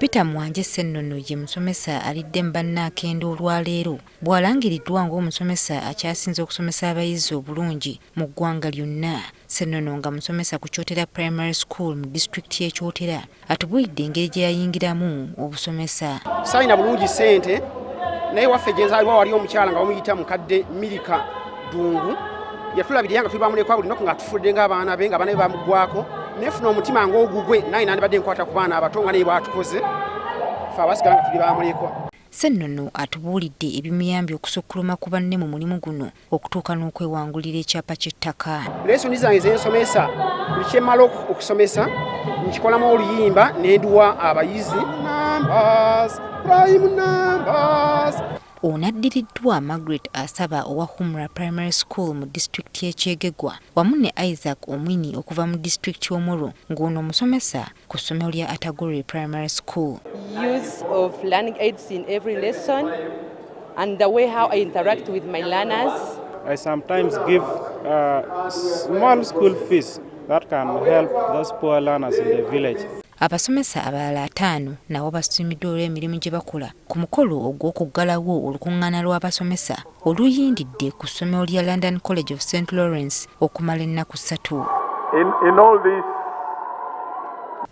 Peter Mwanje Ssennono ye musomesa alidde mbannakendo olwaleero bw'alangiriddwa ng'omusomesa akyasinze okusomesa abayizi obulungi mu ggwanga lyonna. Ssennono nga musomesa ku Kyotera Primary School mu disitulikiti y'e Kyotera atubuulidde engeri gye yayingiramu obusomesa. Sayina bulungi ssente naye waffe gye nzaalibwa wali omukyala nga bamuyita mukadde Milika Dungu yatulabirira nga tuli bamulekwa buli nnaku nga tufudde ng'abaana be nga bana be bamuggwako nefuna omutima ng'ogugwe naye nandibadde nkwata ku baana abato nga naye bwatukoze ffe abasigala nga tuli bamulekwa. Ssennono atubuulidde ebimuyambye okusukkuluma ku banne mu mulimu guno okutuuka n'okwewangulira ekyapa ky'ettaka. Lesoni zange zensomesa buli kye mmala okusomesa nkikolamu oluyimba ne nduwa abayizi prime numbers. Onaddiriddwa Margaret Asaba owa Humra Primary School mu disitulikiti y'e Kyegegwa wamu ne Isaac Omwini okuva mu disitulikiti y'Omoro ng'ono omusomesa ku ssomero lya Atagore Primary School. Use of learning aids in every lesson and the way how I interact with my learners. I sometimes give small school fees that can help those poor learners in the village. Abasomesa abalala 5 nabo basiimiddwa olw'emirimu gye bakola ku mukolo ogw'okuggalawo olukungaana lw'abasomesa oluyindidde ku ssomero lya London College of St. Lawrence okumala ennaku 3. In all this,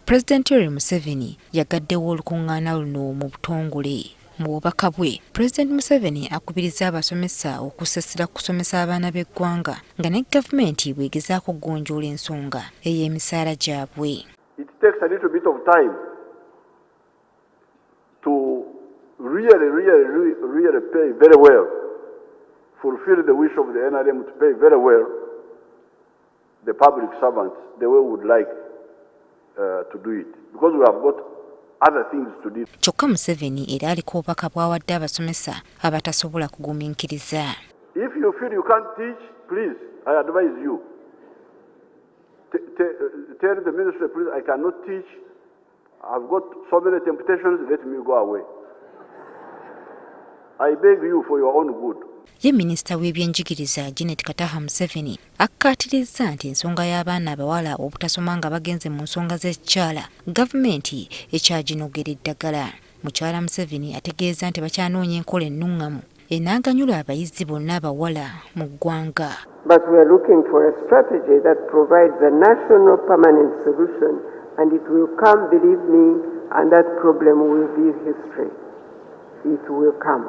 Pulezidenti Museveni yagaddewo olukungaana luno mu butongole. Mu bubaka bwe, Pulezidenti Museveni akubiriza abasomesa okusasira kusomesa abaana b'eggwanga nga ne gavumenti bwegezaako okugonjoola ensonga ey'emisaala gyabwe. it takes a little bit of time to really pay very well, fulfill the wish of the NRM to pay very well the public servants the way we would like to do it, because we have got other things to do. Kyokka Museveni era aliko obubaka bw'awadde abasomesa abatasobola kugumiikiriza. If you feel you can't teach, please, I advise you. Tell the ministry, please, I cannot teach. I've got so many temptations, let me go away. I beg you for your own good. Ye Minisita w'ebyenjigiriza Janet Museveni akkaatirizza nti ensonga y'abaana abawala obutasoma nga bagenze mu nsonga z'ekyala gavumenti ekyaginoogera eddagala. Mukyala Museveni ategeeza nti bakyanoonya enkola ennungamu enaaganyula abayizi bonna abawala mu ggwanga. But we are looking for a strategy that provides a national permanent solution, and it will come, believe me, and that problem will be history. It will come.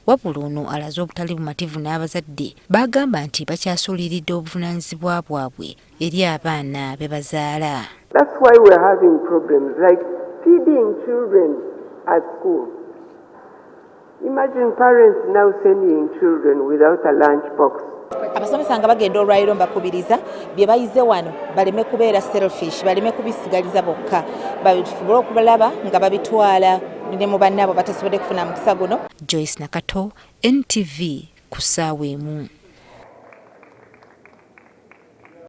Wabula ono alaze obutali bumativu n'abazadde bagamba nti bakyasuuliridde obuvunaanyizibwa bwabwe eri abaana be bazaala. That's why we're having problems like feeding children at school. Imagine parents now sending children without a lunch box. Abasomesa nga bagenda olwaleero mbakubiriza bye bayize wano baleme kubeera selfish, baleme kubisigaliza bokka, basobole okubalaba nga babitwala ne mu bannaabo batasobodde kufuna mukisa guno. Joyce Nakato, NTV, ku ssaawa emu.